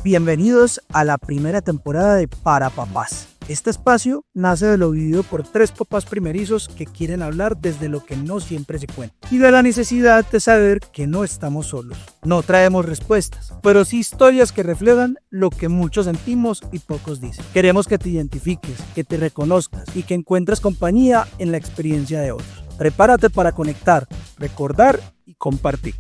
Bienvenidos a la primera temporada de Para Papás. Este espacio nace de lo vivido por tres papás primerizos que quieren hablar desde lo que no siempre se cuenta y de la necesidad de saber que no estamos solos. No traemos respuestas, pero sí historias que reflejan lo que muchos sentimos y pocos dicen. Queremos que te identifiques, que te reconozcas y que encuentres compañía en la experiencia de otros. Prepárate para conectar, recordar y compartir.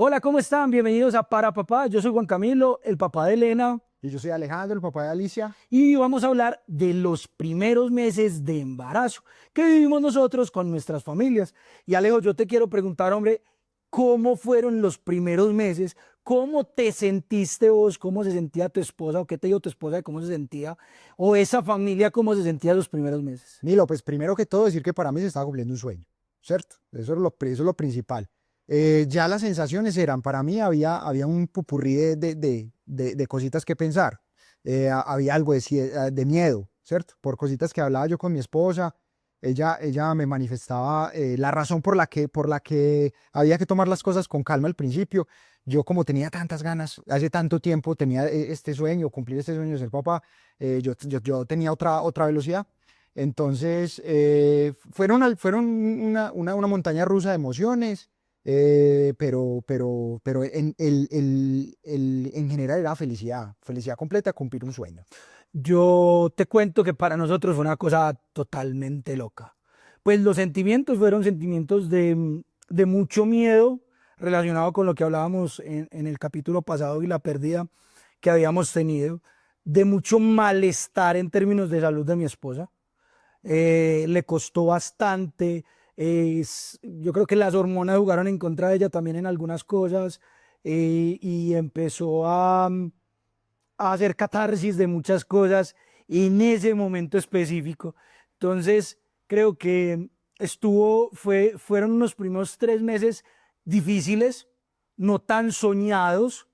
Hola, ¿cómo están? Bienvenidos a Para Papá. Yo soy Juan Camilo, el papá de Elena. Y yo soy Alejandro, el papá de Alicia. Y vamos a hablar de los primeros meses de embarazo que vivimos nosotros con nuestras familias. Y Alejo, yo te quiero preguntar, hombre, ¿cómo fueron los primeros meses? ¿Cómo te sentiste vos? ¿Cómo se sentía tu esposa? ¿O qué te dijo tu esposa de cómo se sentía? ¿O esa familia cómo se sentía los primeros meses? Milo, pues primero que todo decir que para mí se estaba cumpliendo un sueño, ¿cierto? Eso es lo principal. Ya las sensaciones eran, para mí había un pupurrí de cositas que pensar. Había algo de miedo, ¿cierto? Por cositas que hablaba yo con mi esposa. Ella me manifestaba la razón por la que había que tomar las cosas con calma al principio. Yo como tenía tantas ganas, hace tanto tiempo tenía este sueño, cumplir este sueño de ser papá, yo tenía otra velocidad. Entonces, fueron una montaña rusa de emociones, pero en general era felicidad completa, cumplir un sueño. Yo te cuento que para nosotros fue una cosa totalmente loca. Pues los sentimientos fueron sentimientos de mucho miedo relacionado con lo que hablábamos en el capítulo pasado y la pérdida que habíamos tenido, de mucho malestar en términos de salud de mi esposa. Le costó bastante. Yo creo que las hormonas jugaron en contra de ella también en algunas cosas y empezó a hacer catarsis de muchas cosas en ese momento específico. Entonces, creo que fueron unos primeros 3 meses difíciles, no tan soñados,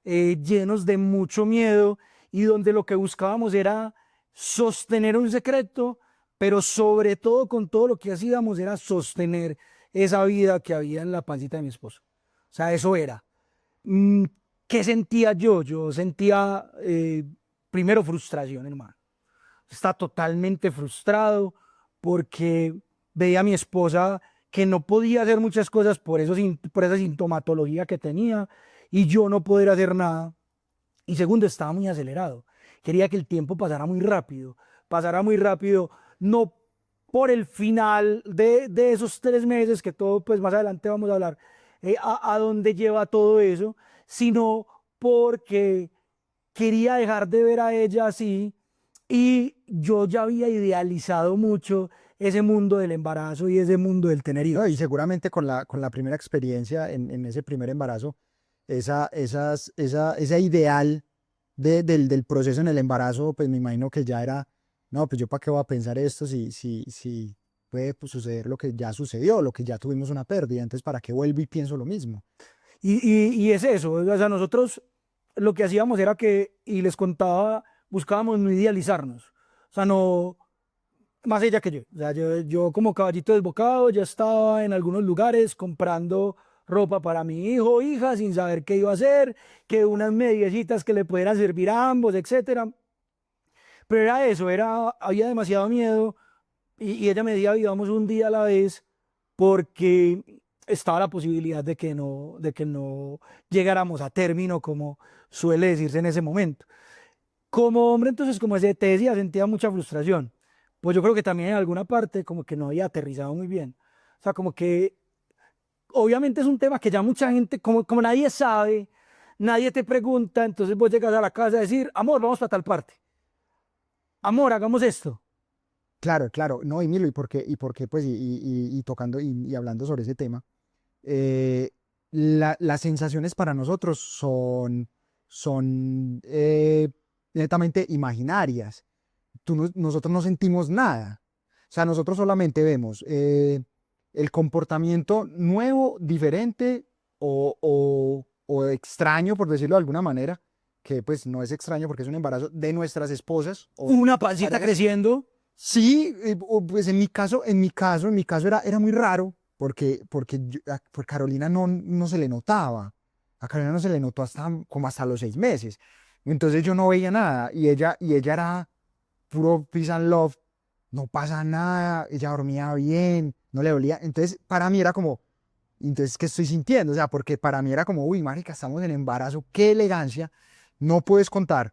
llenos de mucho miedo y donde lo que buscábamos era sostener un secreto, pero sobre todo con todo lo que hacíamos era sostener esa vida que había en la pancita de mi esposo. O sea, eso era. Mm, ¿Qué sentía yo? Yo sentía primero frustración, hermano. Estaba totalmente frustrado porque veía a mi esposa que no podía hacer muchas cosas por esa sintomatología que tenía y yo no poder hacer nada. Y segundo, estaba muy acelerado. Quería que el tiempo pasara muy rápido, no por el final de esos 3 meses, que todo, pues más adelante vamos a hablar, a dónde lleva todo eso, sino porque quería dejar de ver a ella así y yo ya había idealizado mucho ese mundo del embarazo y ese mundo del tener No, y hijos. seguramente con la primera experiencia en ese primer embarazo, esa ideal del proceso en el embarazo, pues me imagino que ya era, no, pues yo para qué voy a pensar esto si puede pues, suceder lo que ya sucedió, lo que ya tuvimos una pérdida, entonces para qué vuelvo y pienso lo mismo. Y es eso, o sea, nosotros lo que hacíamos era que, y les contaba, buscábamos no idealizarnos. O sea, no, más ella que yo. O sea, yo como caballito desbocado ya estaba en algunos lugares comprando ropa para mi hijo o hija sin saber qué iba a hacer, que unas mediecitas que le pudieran servir a ambos, etcétera. Pero era eso, había demasiado miedo y ella me decía, vivamos un día a la vez porque estaba la posibilidad de que no llegáramos a término como suele decirse en ese momento. Como hombre, entonces, como te decía, sentía mucha frustración. Pues yo creo que también en alguna parte como que no había aterrizado muy bien. O sea, como que obviamente es un tema que ya mucha gente, como nadie sabe, nadie te pregunta, entonces vos llegas a la casa a decir, amor, vamos para tal parte. Amor, hagamos esto. Claro, claro, no, y Milo, ¿y por qué, pues, y tocando y hablando sobre ese tema, eh, las sensaciones para nosotros son netamente imaginarias. Nosotros no sentimos nada. O sea, nosotros solamente vemos el comportamiento nuevo, diferente o extraño, por decirlo de alguna manera, que pues no es extraño porque es un embarazo de nuestras esposas o Una pancita parejas. creciendo. Sí, pues en mi caso era muy raro porque pues Carolina no se le notaba. A Carolina no se le notó como hasta los 6 meses. Entonces yo no veía nada y ella era puro peace and love, no pasa nada, ella dormía bien, no le dolía. Entonces para mí era como, entonces, ¿qué estoy sintiendo? O sea, porque para mí era como, uy, marica, estamos en embarazo, qué elegancia, no puedes contar,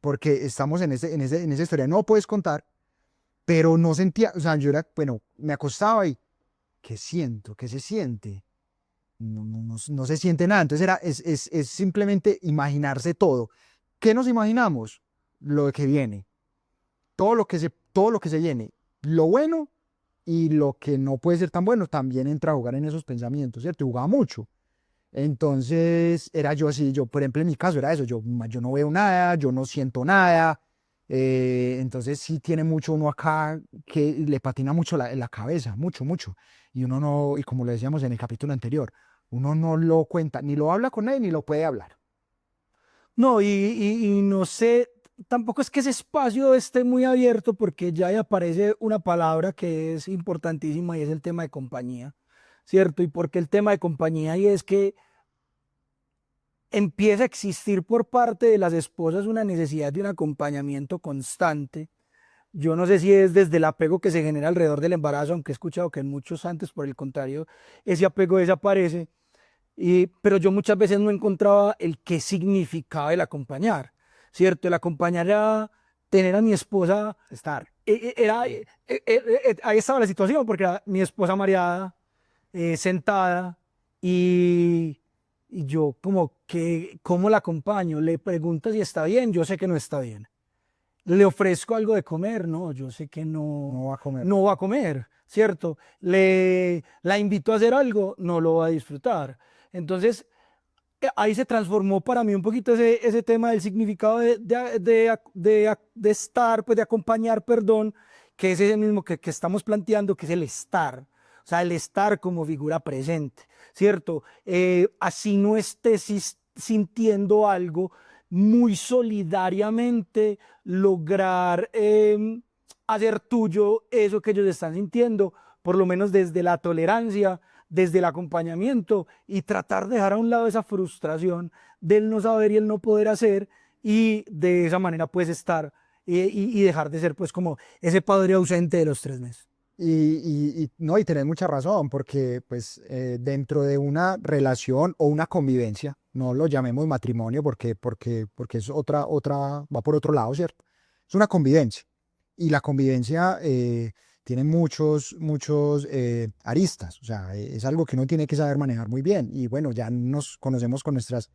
porque estamos en esa historia, no puedes contar, pero no sentía, o sea, yo era, bueno, me acostaba y, ¿qué siento? ¿Qué se siente? No se siente nada. Entonces es simplemente imaginarse todo. ¿Qué nos imaginamos? Lo que viene, todo lo que se viene, lo bueno y lo que no puede ser tan bueno, también entra a jugar en esos pensamientos, ¿cierto? Y jugaba mucho. Entonces era yo así, yo, por ejemplo, en mi caso era eso, yo no veo nada, yo no siento nada. Entonces sí tiene mucho uno acá que le patina mucho la cabeza, mucho, mucho. Y uno no, y como lo decíamos en el capítulo anterior, uno no lo cuenta, ni lo habla con nadie, ni lo puede hablar. No, y no sé, tampoco es que ese espacio esté muy abierto porque ya ahí aparece una palabra que es importantísima y es el tema de compañía, ¿cierto? Y porque el tema de compañía y es que empieza a existir por parte de las esposas una necesidad de un acompañamiento constante. Yo no sé si es desde el apego que se genera alrededor del embarazo, aunque he escuchado que en muchos antes, por el contrario, ese apego desaparece. Pero yo muchas veces no encontraba el qué significaba el acompañar, ¿cierto? El acompañar era tener a mi esposa, Estar. ahí estaba la situación, porque era mi esposa mareada, sentada, y yo como que, ¿cómo la acompaño? Le pregunto si está bien, yo sé que no está bien. Le ofrezco algo de comer, no, yo sé que no, No va a comer. no va a comer, ¿cierto? La invito a hacer algo, no lo va a disfrutar. Entonces, ahí se transformó para mí un poquito ese tema del significado de estar, pues de acompañar, perdón, que es ese mismo que estamos planteando, que es el estar. O sea, el estar como figura presente, ¿cierto? Así no estés sintiendo algo, muy solidariamente lograr hacer tuyo eso que ellos están sintiendo, por lo menos desde la tolerancia, desde el acompañamiento y tratar de dejar a un lado esa frustración del no saber y el no poder hacer y de esa manera pues estar y dejar de ser pues como ese padre ausente de los 3 meses. No, y tenés mucha razón, porque pues dentro de una relación o una convivencia, no lo llamemos matrimonio porque es va por otro lado, ¿cierto? Es una convivencia. Y la convivencia tiene muchos aristas, o sea, es algo que uno tiene que saber manejar muy bien. Y bueno, ya nos conocemos con nuestras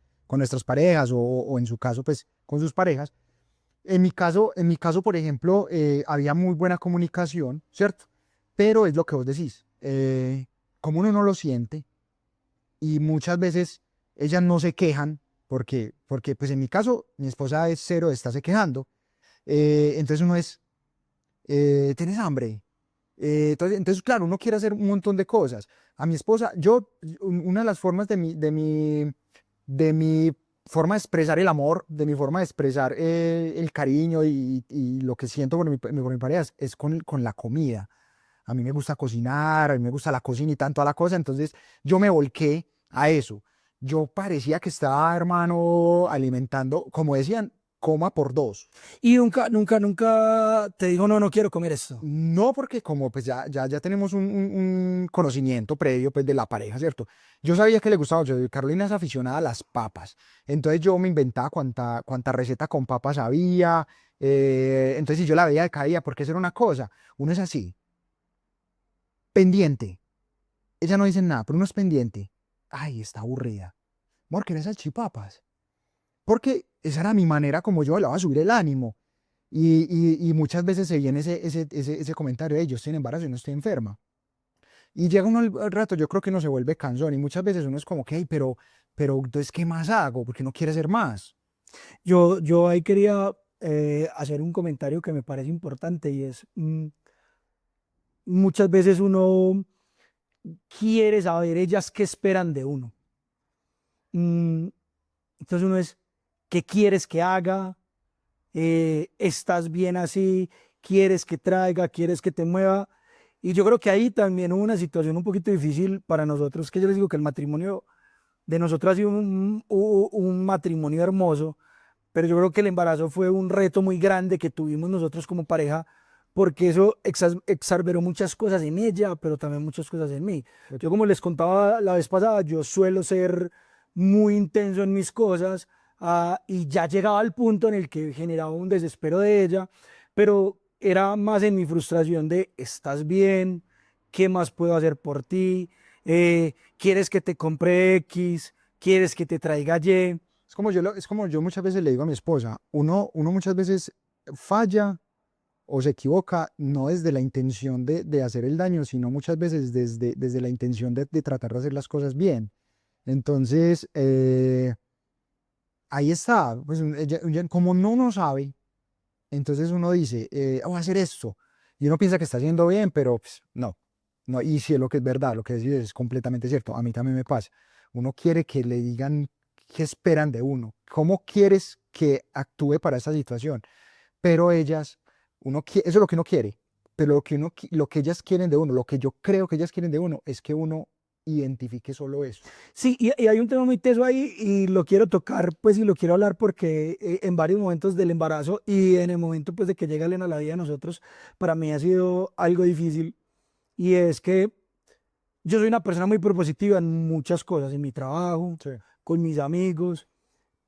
parejas o en su caso, pues con sus parejas. En mi caso, por ejemplo, había muy buena comunicación, ¿cierto? Pero es lo que vos decís, como uno no lo siente y muchas veces ellas no se quejan porque pues en mi caso, mi esposa es cero, está se quejando. Entonces uno ¿tienes hambre? Entonces, claro, uno quiere hacer un montón de cosas. A mi esposa, una de las formas de mi forma de expresar el amor, de mi forma de expresar el cariño y lo que siento por mi pareja es con la comida. A mí me gusta cocinar, a mí me gusta la cocina y tanto a la cosa, entonces yo me volqué a eso. Yo parecía que estaba, hermano, alimentando, como decían, coma por dos. Y nunca te digo, no, no quiero comer esto. No, porque como pues ya tenemos un conocimiento previo pues de la pareja, ¿cierto? Yo sabía que le gustaba, Carolina es aficionada a las papas, entonces yo me inventaba cuánta receta con papas había, entonces si yo la veía cada día, porque eso era una cosa, uno es así, pendiente, ella no dice nada, pero uno es pendiente, ay, está aburrida, amor, ¿querés salchipapas? Porque esa era mi manera como yo le iba a subir el ánimo. Y muchas veces se viene ese comentario, yo estoy en embarazo y no estoy enferma. Y llega uno al rato, yo creo que uno se vuelve cansón y muchas veces uno es como, ok, pero entonces, ¿qué más hago? Porque no quiere hacer más. Yo ahí quería hacer un comentario que me parece importante y es, muchas veces uno quiere saber ellas qué esperan de uno. Mm, entonces uno es, ¿qué quieres que haga? ¿Estás bien así? quieres que traiga, quieres que te mueva. Y yo creo que ahí también hubo una situación un poquito difícil para nosotros, que yo les digo que el matrimonio de nosotros ha sido un matrimonio hermoso, pero yo creo que el embarazo fue un reto muy grande que tuvimos nosotros como pareja, porque eso exacerbó muchas cosas en ella, pero también muchas cosas en mí. Yo, como les contaba la vez pasada, yo suelo ser muy intenso en mis cosas, y ya llegaba al punto en el que generaba un desespero de ella, pero era más en mi frustración de: ¿estás bien? ¿Qué más puedo hacer por ti? ¿Quieres que te compre X? ¿Quieres que te traiga Y? Es como yo muchas veces le digo a mi esposa, uno muchas veces falla o se equivoca no desde la intención de hacer el daño, sino muchas veces desde la intención de tratar de hacer las cosas bien. Entonces, ahí está, pues como no sabe, entonces uno dice, voy a hacer esto, y uno piensa que está haciendo bien, pero pues, no, y si es lo que es verdad, lo que decís es completamente cierto, a mí también me pasa. Uno quiere que le digan qué esperan de uno, cómo quieres que actúe para esta situación, pero ellas, eso es lo que uno quiere, pero lo que ellas quieren de uno, lo que yo creo que ellas quieren de uno, es que uno identifique solo eso. Sí, y hay un tema muy teso ahí y lo quiero tocar, pues, y lo quiero hablar porque en varios momentos del embarazo y en el momento, pues, de que llega Elena a la vida de nosotros, para mí ha sido algo difícil, y es que yo soy una persona muy propositiva en muchas cosas, en mi trabajo, Sí. con mis amigos,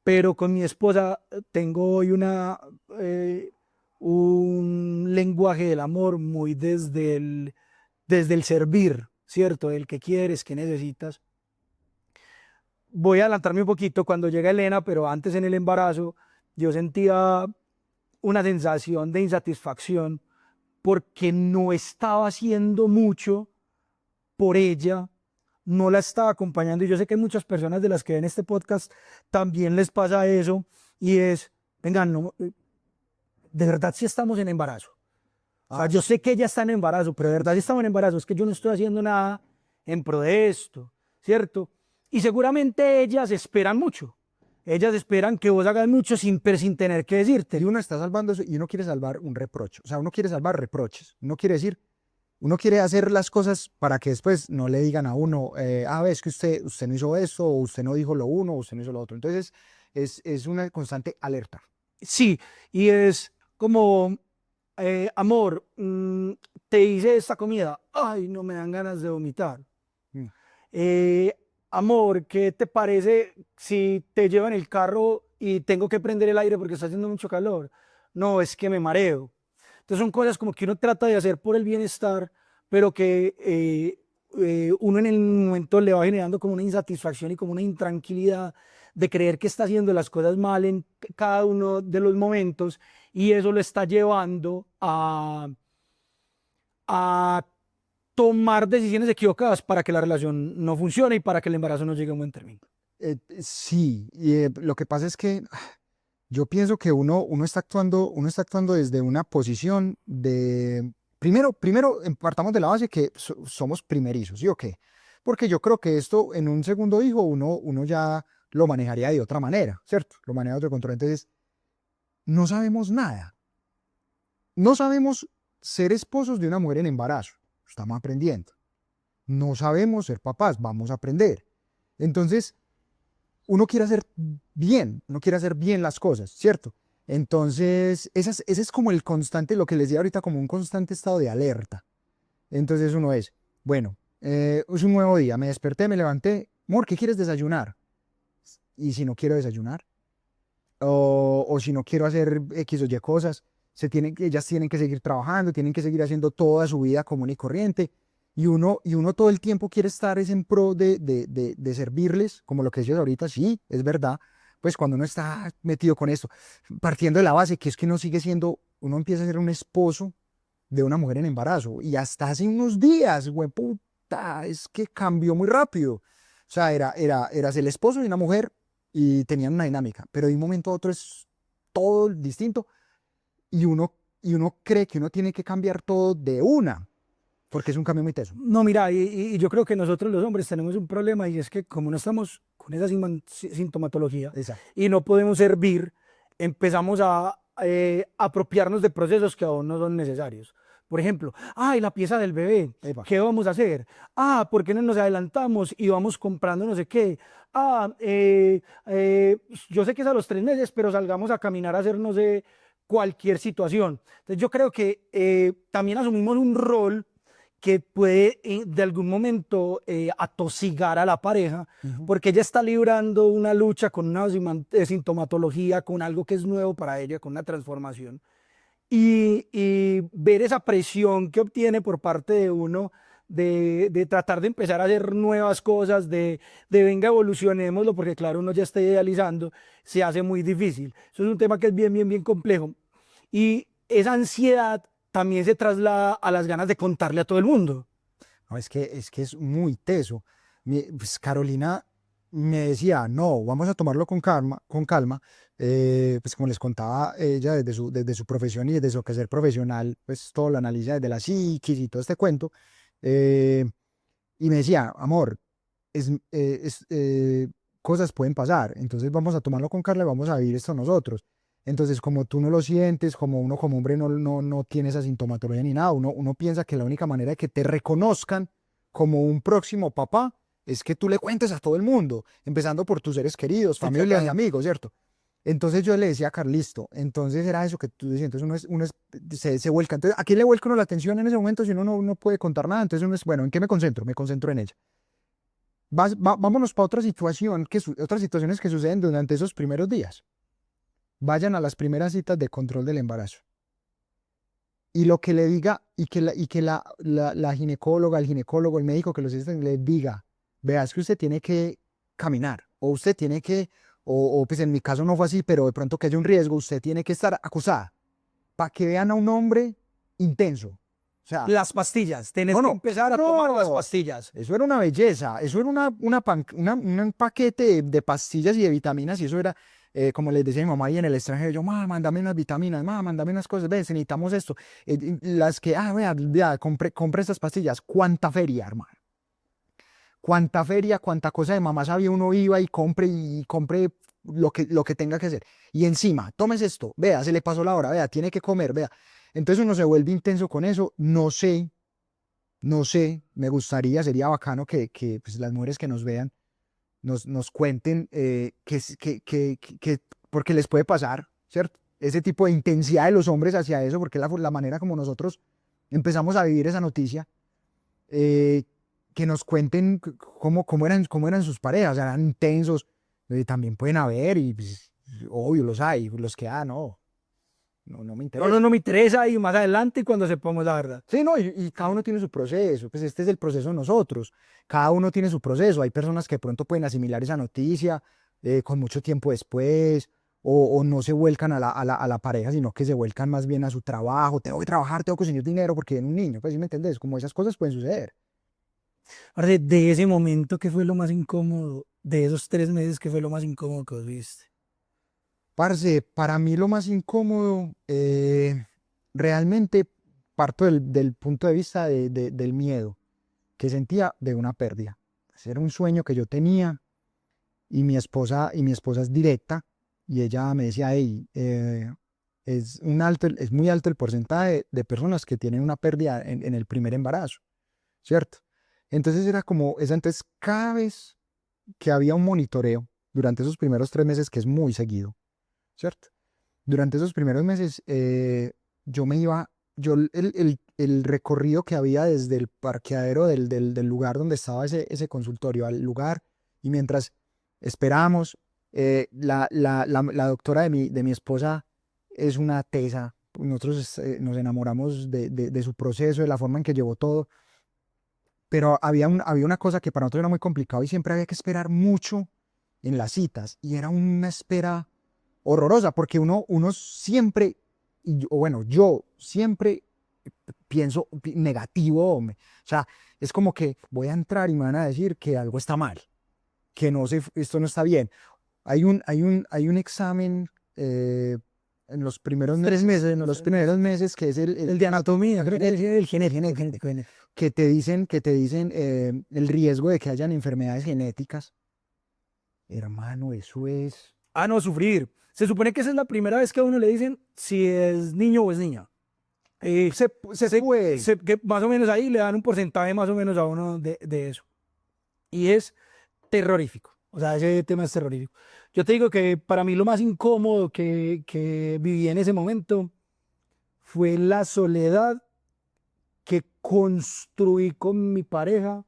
pero con mi esposa tengo hoy un lenguaje del amor muy desde el servir, ¿cierto? El que quieres, que necesitas. Voy a adelantarme un poquito cuando llega Elena, pero antes, en el embarazo, yo sentía una sensación de insatisfacción porque no estaba haciendo mucho por ella, no la estaba acompañando. Y yo sé que muchas personas de las que ven este podcast también les pasa eso, y es: venga, no, de verdad sí estamos en embarazo. O sea, yo sé que ella está en embarazo, pero de verdad sí estamos en embarazo. Es que yo no estoy haciendo nada en pro de esto, ¿cierto? Y seguramente ellas esperan mucho. Ellas esperan que vos hagas mucho sin tener que decirte. Y uno está salvando eso y uno quiere salvar un reproche. O sea, uno quiere salvar reproches. Uno quiere hacer las cosas para que después no le digan a uno, ves que usted no hizo eso, o usted no dijo lo uno, o usted no hizo lo otro. Entonces, es una constante alerta. Sí, y es como: amor, te hice esta comida. Ay, no, me dan ganas de vomitar. Mm. Amor, ¿qué te parece si te llevo en el carro y tengo que prender el aire porque está haciendo mucho calor? No, es que me mareo. Entonces son cosas como que uno trata de hacer por el bienestar, pero que uno en el momento le va generando como una insatisfacción y como una intranquilidad de creer que está haciendo las cosas mal en cada uno de los momentos, y eso lo está llevando a tomar decisiones equivocadas para que la relación no funcione y para que el embarazo no llegue a un buen término. Sí, y lo que pasa es que yo pienso que uno está actuando desde una posición de, primero partamos de la base que somos primerizos, ¿sí o qué? Porque yo creo que esto en un segundo hijo uno ya lo manejaría de otra manera, ¿cierto? Lo maneja de otro control. Entonces, no sabemos nada. No sabemos ser esposos de una mujer en embarazo. Estamos aprendiendo. No sabemos ser papás. Vamos a aprender. Entonces, uno quiere hacer bien las cosas, ¿cierto? Entonces, ese es como el constante, lo que les decía ahorita, como un constante estado de alerta. Entonces uno es, bueno, es un nuevo día, me desperté, me levanté, amor, ¿qué quieres desayunar? Y si no quiero desayunar, o si no quiero hacer X o Y cosas, ellas tienen que seguir trabajando, tienen que seguir haciendo toda su vida común y corriente, y uno todo el tiempo quiere estar es en pro de servirles, como lo que decías ahorita, sí, es verdad, pues cuando uno está metido con esto, partiendo de la base que es que uno empieza a ser un esposo de una mujer en embarazo, y hasta hace unos días, güey, puta, es que cambió muy rápido. O sea, eras el esposo de una mujer y tenían una dinámica, pero de un momento a otro es todo distinto, y uno cree que uno tiene que cambiar todo de una, porque es un cambio muy teso. No, mira, y yo creo que nosotros los hombres tenemos un problema, y es que como no estamos con esa sintomatología Exacto. y no podemos servir, empezamos apropiarnos de procesos que aún no son necesarios. Por ejemplo, ay, la pieza del bebé, Epa. ¿qué vamos a hacer? Ah, ¿por qué no nos adelantamos y vamos comprando no sé qué? Ah, yo sé que es a los 3 meses, pero salgamos a caminar a hacer, no sé, cualquier situación. Entonces yo creo que también asumimos un rol que puede de algún momento atosigar a la pareja, porque ella está librando una lucha con una sintomatología, con algo que es nuevo para ella, con una transformación. Y ver esa presión que obtiene por parte de uno de tratar de empezar a hacer nuevas cosas, de venga, evolucionémoslo, porque claro, uno ya está idealizando, se hace muy difícil. Eso es un tema que es bien, bien, bien complejo. Y esa ansiedad también se traslada a las ganas de contarle a todo el mundo. No, es que es muy teso. Pues Carolina me decía, no, vamos a tomarlo con calma, con calma. Pues como les contaba ella desde su profesión y desde su quehacer profesional, pues todo lo analiza desde la psiquis y todo este cuento. eh, y me decía, amor, cosas pueden pasar, entonces vamos a tomarlo con calma y vamos a vivir esto nosotros. Entonces, como tú no lo sientes, como uno como hombre no tiene esa sintomatología ni nada, uno piensa que la única manera de que te reconozcan como un próximo papá es que tú le cuentes a todo el mundo, empezando por tus seres queridos, familia y amigos, ¿cierto? Entonces yo le decía a Carlisto, entonces era eso que tú decías, entonces se vuelca. Entonces, ¿a quién le vuelca uno la atención en ese momento si uno no puede contar nada? Entonces uno es, bueno, ¿en qué me concentro? Me concentro en ella. Vámonos para otra situación, otras situaciones que suceden durante esos primeros días. Vayan a las primeras citas de control del embarazo. Y lo que le diga, y que la ginecóloga, el ginecólogo, el médico que los asiste le diga, vea, es que usted tiene que caminar, o usted tiene que, o pues en mi caso no fue así, pero de pronto que haya un riesgo, usted tiene que estar acusada, para que vean a un hombre intenso. O sea, Las pastillas, tenés no, que no, empezar a tomar las no, pastillas. eso era una belleza, eso era un paquete de pastillas y de vitaminas, y eso era, como les decía mi mamá ahí en el extranjero, yo, mamá, mándame unas vitaminas, mamá, mándame unas cosas, ves, necesitamos esto. Las que, vea, compré estas pastillas, cuánta feria, hermano. Cuánta feria, cuánta cosa de mamá sabía, uno iba y compre lo que tenga que hacer. Y encima, tómese esto, vea, se le pasó la hora, vea, tiene que comer, vea. Entonces uno se vuelve intenso con eso, no sé, me gustaría, sería bacano que pues, las mujeres que nos vean nos cuenten porque les puede pasar, ¿cierto? Ese tipo de intensidad de los hombres hacia eso, porque es la manera como nosotros empezamos a vivir esa noticia, eh, que nos cuenten cómo eran sus parejas, eran intensos, también pueden haber, y pues, obvio los hay, los que, no me No, no, interesa. no me interesa y más adelante cuando sepamos la verdad. Sí, no, y cada uno tiene su proceso, pues este es el proceso de nosotros, cada uno tiene su proceso, hay personas que de pronto pueden asimilar esa noticia con mucho tiempo después, o no se vuelcan a la pareja, sino que se vuelcan más bien a su trabajo, tengo que trabajar, tengo que conseguir dinero porque en un niño, pues sí me entendés, como esas cosas pueden suceder. Ahora, de ese momento, ¿qué fue lo más incómodo? De esos 3 meses, ¿qué fue lo más incómodo que vos viste? Parce, para mí lo más incómodo, realmente parto del punto de vista del miedo que sentía de una pérdida. Ese era un sueño que yo tenía. Y mi esposa es directa, y ella me decía, hey, es muy alto el porcentaje de personas que tienen una pérdida en el primer embarazo, ¿cierto? Entonces era como, entonces cada vez que había un monitoreo durante esos primeros 3 meses, que es muy seguido, ¿cierto? Durante esos primeros meses, yo me iba, el recorrido que había desde el parqueadero del lugar donde estaba ese consultorio al lugar, y mientras esperábamos, la doctora de mi esposa es una tesa. Nosotros nos enamoramos de su proceso, de la forma en que llevó todo, pero había una cosa que para nosotros era muy complicado, y siempre había que esperar mucho en las citas, y era una espera horrorosa, porque uno siempre, o bueno, yo siempre pienso negativo, hombre. O sea, es como que voy a entrar y me van a decir que algo está mal, que no sé, esto no está bien. Hay un examen en los primeros Tres meses, meses, en no, los 3 meses. primeros meses, que es El de anatomía, creo que es el genético. que te dicen el riesgo de que hayan enfermedades genéticas. Hermano, eso es. Ah, no, sufrir. Se supone que esa es la primera vez que a uno le dicen si es niño o es niña. Puede. Que más o menos ahí le dan un porcentaje más o menos a uno de eso. Y es terrorífico. O sea, ese tema es terrorífico. Yo te digo que para mí lo más incómodo que viví en ese momento fue la soledad que construí con mi pareja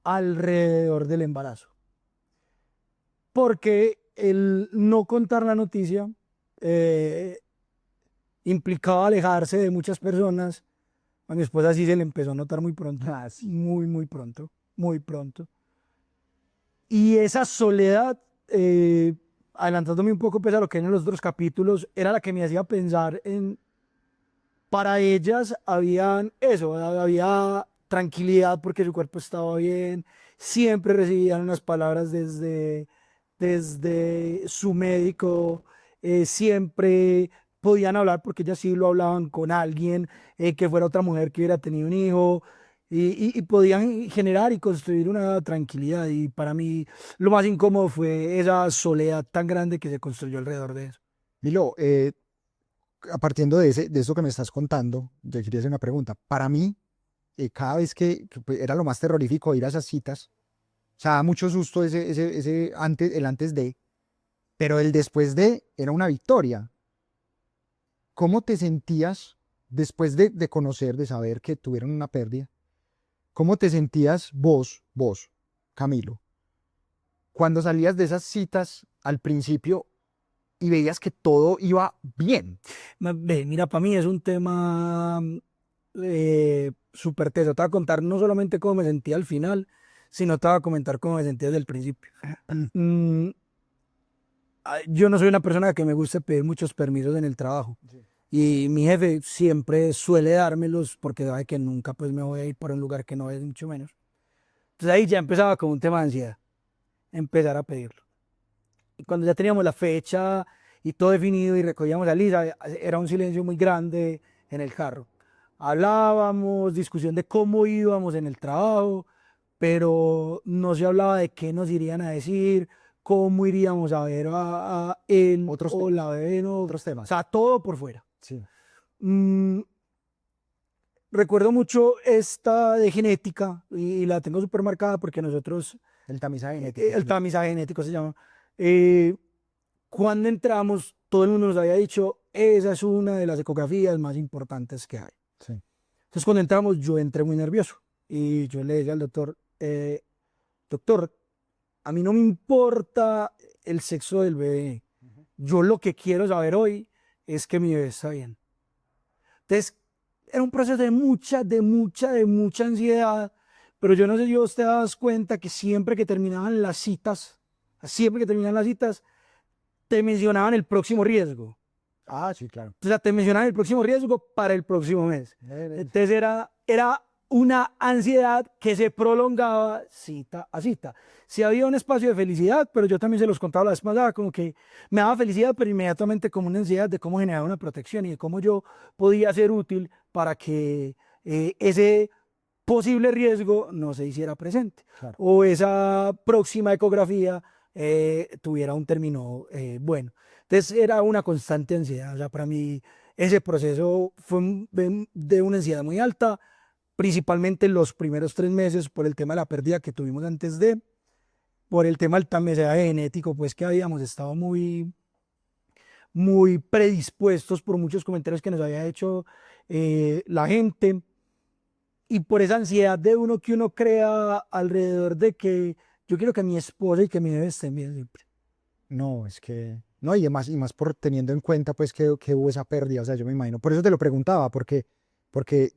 alrededor del embarazo. Porque el no contar la noticia eh, implicaba alejarse de muchas personas. A mi esposa sí se le empezó a notar muy pronto, Ah, sí. muy pronto, muy pronto. Y esa soledad, adelantándome un poco pues, a lo que en los otros capítulos, era la que me hacía pensar en, para ellas habían eso, había tranquilidad porque su cuerpo estaba bien, siempre recibían unas palabras desde su médico, siempre podían hablar porque ellas sí lo hablaban con alguien, que fuera otra mujer que hubiera tenido un hijo, y podían generar y construir una tranquilidad. Y para mí lo más incómodo fue esa soledad tan grande que se construyó alrededor de eso. Milo, partiendo de eso que me estás contando, te quería hacer una pregunta. Para mí, cada vez pues, era lo más terrorífico ir a esas citas, o sea, da mucho susto ese antes, el antes de, pero el después de era una victoria. ¿Cómo te sentías después de conocer, de saber que tuvieron una pérdida? ¿Cómo te sentías vos, Camilo, cuando salías de esas citas al principio y veías que todo iba bien? Mira, para mí es un tema súper teso. Te voy a contar no solamente cómo me sentía al final, sino te voy a comentar cómo me sentía desde el principio. Mm, yo no soy una persona que me guste pedir muchos permisos en el trabajo. Sí. Y mi jefe siempre suele dármelos porque sabe que nunca pues me voy a ir para un lugar que no es, mucho menos. Entonces ahí ya empezaba con un tema de ansiedad, empezar a pedirlo. Y cuando ya teníamos la fecha y todo definido y recogíamos a Lisa, era un silencio muy grande en el carro. Hablábamos, discusión de cómo íbamos en el trabajo, pero no se hablaba de qué nos irían a decir, cómo iríamos a ver a él Otros, o la bebé, no, o otros temas. sea, todo por fuera. Sí. Mm, recuerdo mucho esta de genética y la tengo súper marcada porque nosotros, El tamizaje genético. el tamizaje genético se llama, eh, cuando entramos, todo el mundo nos había dicho, esa es una de las ecografías más importantes que hay. Sí. Entonces, cuando entramos, yo entré muy nervioso y yo le decía al doctor, doctor, a mí no me importa el sexo del bebé. Yo lo que quiero saber hoy es que mi bebé está bien. Entonces, era un proceso de mucha ansiedad, pero yo no sé si vos te das cuenta que siempre que terminaban las citas, te mencionaban el próximo riesgo. Ah, sí, claro. O sea, te mencionaban el próximo riesgo para el próximo mes. Entonces era una ansiedad que se prolongaba cita a cita. Sí había un espacio de felicidad, pero yo también se los contaba la vez pasada, como que me daba felicidad, pero inmediatamente como una ansiedad de cómo generar una protección y de cómo yo podía ser útil para que ese posible riesgo no se hiciera presente. Claro. O esa próxima ecografía tuviera un término bueno. Entonces era una constante ansiedad. O sea, para mí ese proceso fue de una ansiedad muy alta, principalmente los primeros 3 meses por el tema de la pérdida que tuvimos antes de, por el tema del tamizaje genético, pues que habíamos estado muy predispuestos por muchos comentarios que nos había hecho la gente y por esa ansiedad de uno que uno crea alrededor de que yo quiero que mi esposa y que mi bebé estén bien siempre. No, es que, no, y más por teniendo en cuenta pues que hubo esa pérdida, o sea, yo me imagino, por eso te lo preguntaba, porque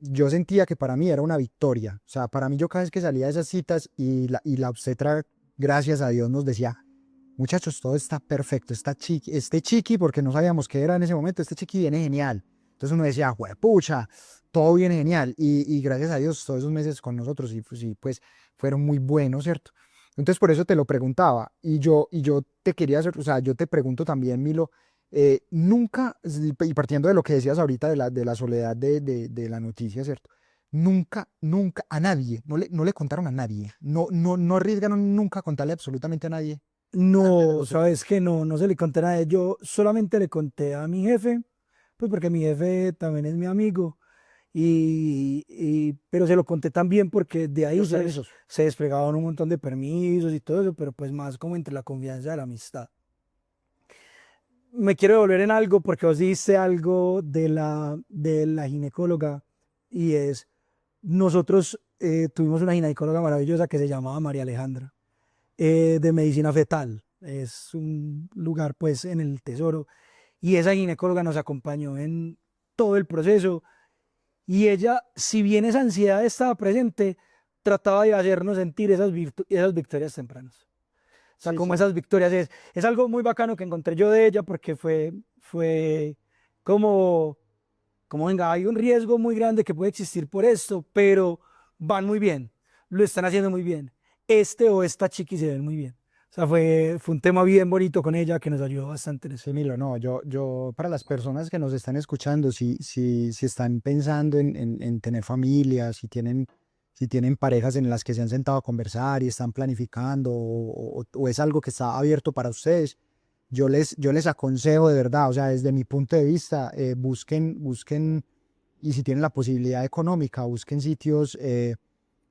yo sentía que para mí era una victoria, o sea, para mí yo cada vez que salía de esas citas y la obstetra, gracias a Dios, nos decía, muchachos, todo está perfecto, este chiqui, porque no sabíamos qué era en ese momento, este chiqui viene genial, entonces uno decía, pucha, todo viene genial, y gracias a Dios todos esos meses con nosotros, y pues fueron muy buenos, ¿cierto? Entonces por eso te lo preguntaba y yo te quería hacer, o sea, yo te pregunto también, Milo, nunca, y partiendo de lo que decías ahorita de la soledad de la noticia, ¿cierto? Nunca a nadie, no le contaron a nadie, no arriesgaron nunca a contarle absolutamente a nadie No, sabes que no, no se le conté nada. Yo solamente le conté a mi jefe, pues porque mi jefe también es mi amigo, pero se lo conté también porque de ahí Los permisos. se desplegaban un montón de permisos y todo eso, pero pues más como entre la confianza de la amistad. Me quiero devolver en algo porque vos dijiste algo de la ginecóloga y es, nosotros tuvimos una ginecóloga maravillosa que se llamaba María Alejandra, de medicina fetal. Es un lugar pues en el Tesoro y esa ginecóloga nos acompañó en todo el proceso y ella, si bien esa ansiedad estaba presente, trataba de hacernos sentir esas victorias tempranas. O sea, Sí, como sí. esas victorias es algo muy bacano que encontré yo de ella porque fue como, como, venga, hay un riesgo muy grande que puede existir por esto, pero van muy bien, lo están haciendo muy bien. Este o esta chiqui se ven muy bien. O sea, fue un tema bien bonito con ella que nos ayudó bastante en eso. Sí, Milo, no, para las personas que nos están escuchando, si están pensando en tener familia, si tienen parejas en las que se han sentado a conversar y están planificando, o es algo que está abierto para ustedes, yo les aconsejo de verdad, o sea, desde mi punto de vista, busquen, y si tienen la posibilidad económica, busquen sitios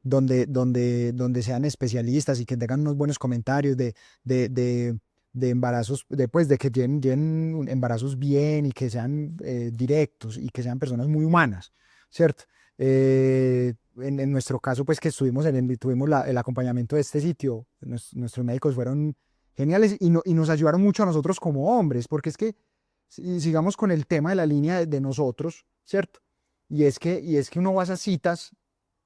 donde sean especialistas y que tengan unos buenos comentarios de, de, de embarazos, de que lleven embarazos bien y que sean directos y que sean personas muy humanas, ¿cierto? En nuestro caso, pues que tuvimos el acompañamiento de este sitio, nuestros médicos fueron geniales y nos ayudaron mucho a nosotros como hombres, porque es que sigamos con el tema de la línea de nosotros, ¿cierto? Y es que uno va a esas citas,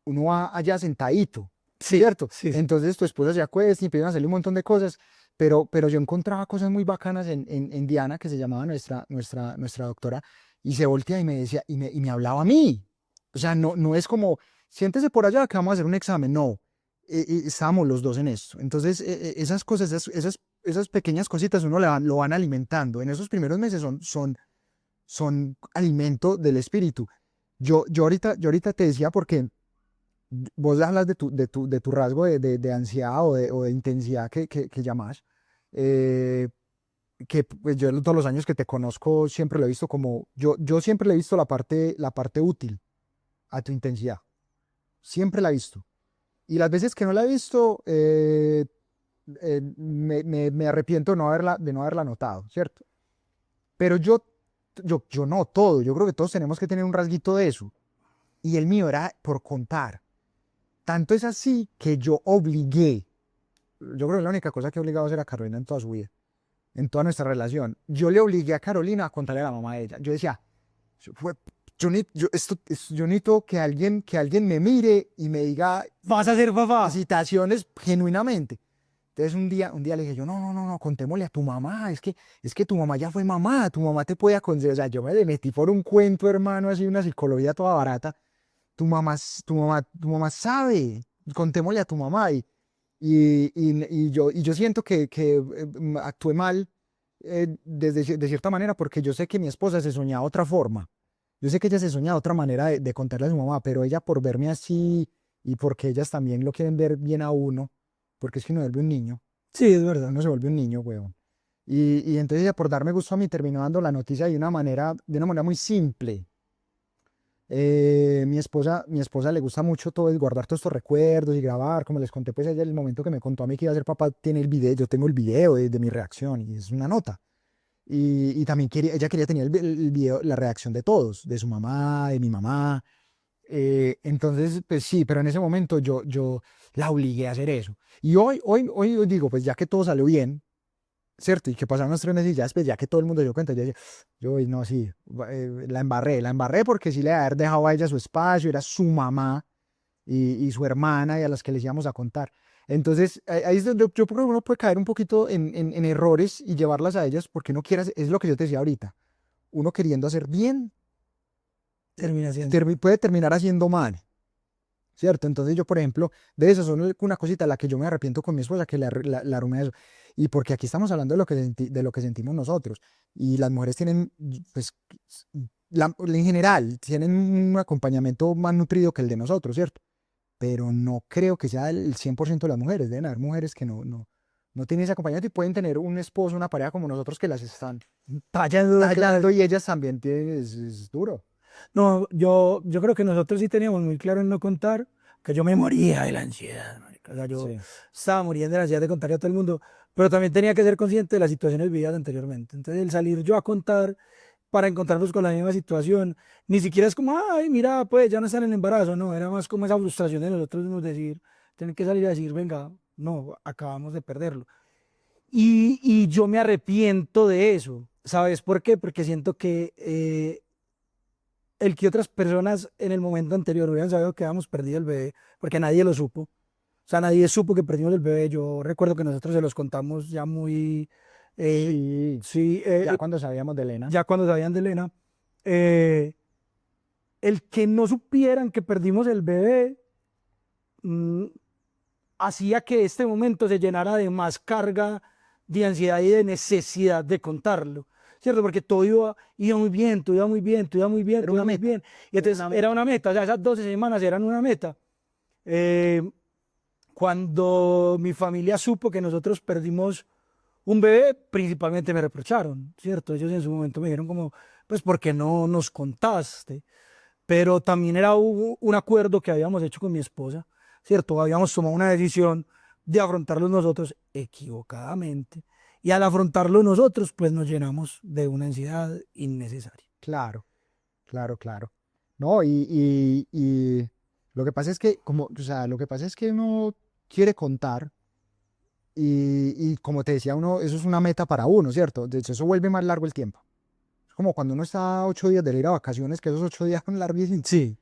uno va allá sentadito, Sí, ¿cierto? sí, sí. Entonces tu esposa se acuesta y empiezan a hacerle un montón de cosas, pero yo encontraba cosas muy bacanas en Diana, que se llamaba nuestra doctora, y se voltea y me decía, y me hablaba a mí. O sea, no es como, siéntese por allá que vamos a hacer un examen, no. Estábamos los dos en esto. Entonces, esas cosas, esas pequeñas cositas uno lo van alimentando. En esos primeros meses son alimento del espíritu. Yo ahorita te decía porque vos hablas de tu rasgo de ansiedad o de intensidad que llamas, eh, que pues yo todos los años que te conozco siempre lo he visto como, yo siempre le he visto la parte útil a tu intensidad, siempre la he visto. Y las veces que no la he visto, me arrepiento de no haberla notado, ¿cierto? Pero yo no todo, yo creo que todos tenemos que tener un rasguito de eso. Y el mío era por contar. Tanto es así que yo creo que la única cosa que he obligado a hacer a Carolina en toda su vida, en toda nuestra relación, yo le obligué a Carolina a contarle a la mamá de ella. Yo decía, fue, yo necesito que alguien me mire y me diga Vas a ser papá. citaciones genuinamente. Entonces un día le dije yo, no, no, no, no, contémosle a tu mamá, es que tu mamá ya fue mamá, tu mamá te puede aconsejar, o sea, yo me le metí por un cuento, hermano, así una psicología toda barata, tu mamá sabe, contémosle a tu mamá, y yo siento que actué mal de cierta manera porque yo sé que mi esposa se soñaba otra forma. Yo sé que ella se soñaba otra manera de contarle a su mamá, pero ella por verme así y porque ellas también lo quieren ver bien a uno, porque es que uno vuelve un niño, Sí, es verdad. uno se vuelve un niño, weón. Y entonces ella por darme gusto a mí terminó dando la noticia de una manera muy simple. Mi esposa le gusta mucho todo el guardar todos estos recuerdos y grabar, como les conté, pues ella el momento que me contó a mí que iba a ser papá tiene el video, yo tengo el video de mi reacción y es una nota. Y también ella quería tener el video, la reacción de todos, de su mamá, de mi mamá. Entonces, pues sí, pero en ese momento yo la obligué a hacer eso. Y hoy digo, pues ya que todo salió bien, ¿cierto? Y que pasaron los 3 meses y ya después, ya que todo el mundo dio cuenta, no, sí, la embarré porque sí le haber dejado a ella su espacio, era su mamá y su hermana y a las que les íbamos a contar. Entonces, ahí es donde yo creo que uno puede caer un poquito en errores y llevarlas a ellas porque uno quiere, es lo que yo te decía ahorita, uno queriendo hacer bien, Terminación. puede terminar haciendo mal. ¿Cierto? Entonces yo, por ejemplo, de eso son una cosita a la que yo me arrepiento con mi esposa, que la arruiné eso. Y porque aquí estamos hablando de lo que sentimos nosotros. Y las mujeres tienen, pues, en general, tienen un acompañamiento más nutrido que el de nosotros, ¿cierto? Pero no creo que sea el 100% de las mujeres. Deben haber mujeres que no no tienen ese acompañamiento y pueden tener un esposo, una pareja como nosotros que las están Tallando, tallando y ellas también tienen, es duro. No, yo creo que nosotros sí teníamos muy claro en no contar, que yo me moría de la ansiedad, marica. O sea, yo Sí, estaba muriendo de la ansiedad de contarle a todo el mundo, pero también tenía que ser consciente de las situaciones vividas anteriormente. Entonces, el salir yo a contar para encontrarnos con la misma situación, ni siquiera es como, ay, mira, pues ya no está en el embarazo, no, era más como esa frustración de nosotros mismos decir, tener que salir a decir, venga, no, acabamos de perderlo. Y yo me arrepiento de eso. ¿Sabes por qué? Porque siento que el que otras personas en el momento anterior hubieran sabido que habíamos perdido el bebé, porque nadie lo supo. O sea, nadie supo que perdimos el bebé. Yo recuerdo que nosotros se los contamos ya muy, sí, sí, ya cuando sabíamos de Elena. ya cuando sabían de Elena. eh, el que no supieran que perdimos el bebé mm, hacía que este momento se llenara de más carga de ansiedad y de necesidad de contarlo, ¿cierto? Porque todo iba muy bien, todo iba muy bien, todo iba muy bien, Era todo una iba muy meta, bien. Y era entonces una era meta. una meta, o sea, esas 12 semanas eran una meta. Eh, Cuando mi familia supo que nosotros perdimos un bebé, principalmente me reprocharon, ¿cierto? Ellos en su momento me dijeron como, pues, ¿por qué no nos contaste? Pero también era un acuerdo que habíamos hecho con mi esposa, ¿cierto? Habíamos tomado una decisión de afrontarlo nosotros equivocadamente y al afrontarlo nosotros, pues nos llenamos de una ansiedad innecesaria. Claro, claro, claro. No, y lo que pasa es que, como, o sea, lo que pasa es que uno quiere contar y como te decía uno, eso es una meta para uno, ¿cierto? De hecho, eso vuelve más largo el tiempo. Es como cuando uno está 8 días de ir a vacaciones, que esos 8 días son larguísimos. Sí.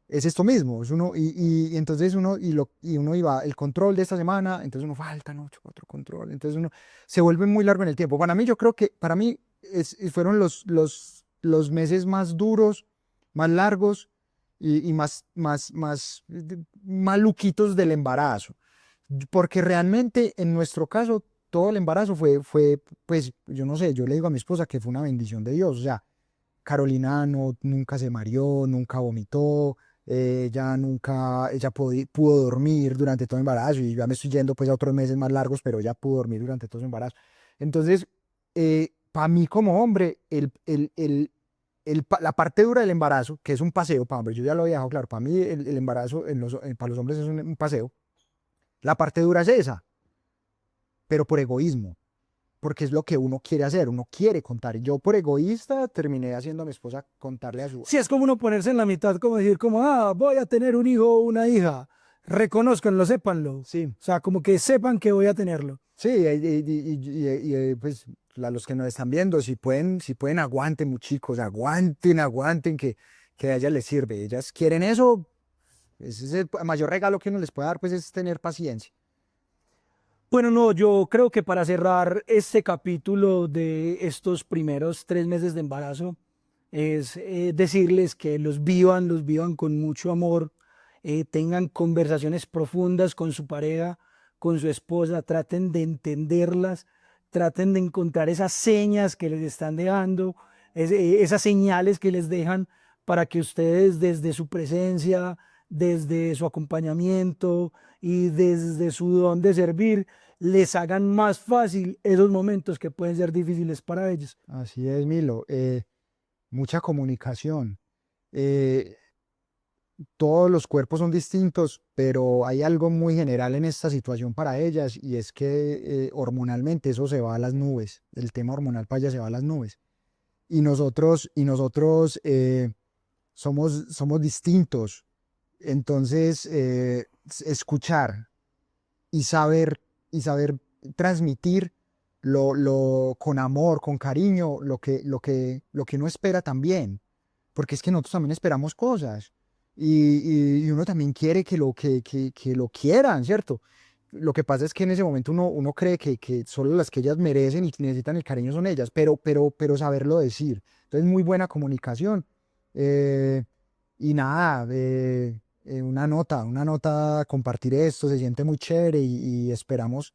Es esto mismo, es uno, y entonces uno iba, el control de esta semana, entonces uno falta, no, otro control, entonces uno se vuelve muy largo en el tiempo. Para mí, yo creo que, para mí, fueron los meses más duros, más largos y más maluquitos del embarazo. Porque realmente, en nuestro caso, todo el embarazo pues, yo no sé, yo le digo a mi esposa que fue una bendición de Dios, o sea, Carolina nunca se mareó, nunca vomitó, ella pudo dormir durante todo el embarazo y ya me estoy yendo pues a otros meses más largos, pero ella pudo dormir durante todo su embarazo. Entonces, para mí como hombre, la parte dura del embarazo, que es un paseo para hombres, yo ya lo había dejado claro, para mí el embarazo para los hombres es un paseo, la parte dura es esa, pero por egoísmo porque es lo que uno quiere hacer, uno quiere contar. Y yo por egoísta terminé haciendo a mi esposa contarle a su... Sí, es como uno ponerse en la mitad, como decir, como, voy a tener un hijo o una hija. Reconozcanlo, sépanlo. O Sí, sea, como que sepan que voy a tenerlo. sí, pues a los que nos están viendo, si pueden aguanten, muy chicos, aguanten, que a ellas les sirve. Ellas quieren eso, ese es el mayor regalo que uno les puede dar, pues es tener paciencia. Bueno, no, yo creo que para cerrar este capítulo de estos primeros 3 meses de embarazo, es decirles que los vivan con mucho amor, tengan conversaciones profundas con su pareja, con su esposa, traten de entenderlas, traten de encontrar esas señas que les están dejando, esas señales que les dejan para que ustedes desde su presencia, desde su acompañamiento y desde su don de servir, les hagan más fácil esos momentos que pueden ser difíciles para ellos. Así es, Milo. Mucha comunicación. Eh, todos los cuerpos son distintos, pero hay algo muy general en esta situación para ellas y es que hormonalmente eso se va a las nubes. El tema hormonal para ellas se va a las nubes. Y nosotros somos distintos. Entonces, escuchar y saber transmitir con amor, con cariño, lo que uno espera también. Porque es que nosotros también esperamos cosas. Y uno también quiere que lo quieran, ¿cierto? Lo que pasa es que en ese momento uno cree que solo las que ellas merecen y necesitan el cariño son ellas, pero saberlo decir. Entonces, muy buena comunicación. Eh, y nada, una nota, compartir esto, se siente muy chévere y esperamos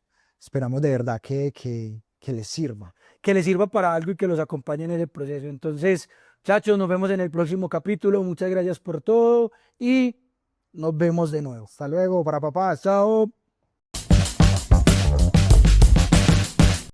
de verdad que les sirva. Que les sirva para algo y que los acompañe en ese proceso. Entonces, muchachos, nos vemos en el próximo capítulo. Muchas gracias por todo y nos vemos de nuevo. Hasta luego para papás. Chao.